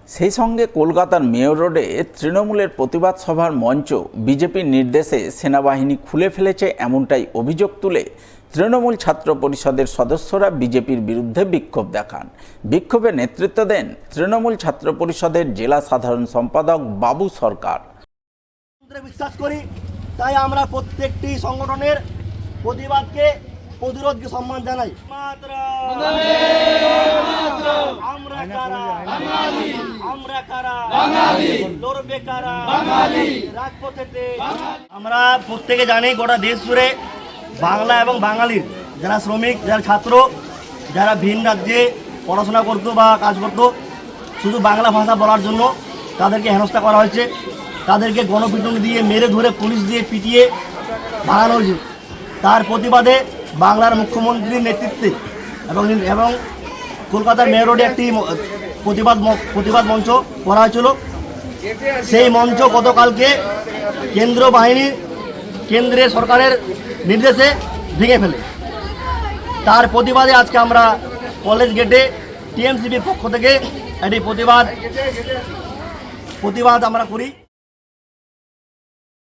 সেই সঙ্গে কলকাতার মেয়র রোডে তৃণমূলের প্রতিবাদ সভার মঞ্চ বিজেপির নির্দেশে সেনাবাহিনী খুলে ফেলেছে এমনটাই অভিযোগ তুলে তৃণমূল ছাত্র পরিষদের সদস্যরা বিজেপির বিরুদ্ধে বিক্ষোভ দেখান। বিক্ষোভে নেতৃত্ব দেন তৃণমূল ছাত্র পরিষদের জেলা সাধারণ সম্পাদক বাবু সরকার। বিশ্বাস করি, তাই আমরা প্রত্যেকটি সংগঠনের প্রতিবাদকে প্রতিরোধকে সম্মান জানাই। আমরা প্রত্যেকে জানি গোটা দেশ জুড়ে বাংলা এবং বাঙালির যারা শ্রমিক, যারা ছাত্র, যারা ভিন রাজ্যে পড়াশোনা করতো বা কাজ করতো, শুধু বাংলা ভাষা বলার জন্য তাদেরকে হেনস্থা করা হয়েছে, তাদেরকে গণপিটুনি দিয়ে মেরে ধরে পুলিশ দিয়ে পিটিয়ে ভাগানো হয়েছে। তার প্রতিবাদে বাংলার মুখ্যমন্ত্রীর নেতৃত্বে এবং কলকাতার মেয়র রোডে একটি প্রতিবাদ মঞ্চ করা হয়েছিল। সেই মঞ্চ গতকালকে কেন্দ্রের সরকারের নির্দেশে ভেঙে ফেলে। তার প্রতিবাদে আজকে আমরা কলেজ গেটে টিএমসিপির পক্ষ থেকে একটি প্রতিবাদ আমরা করি।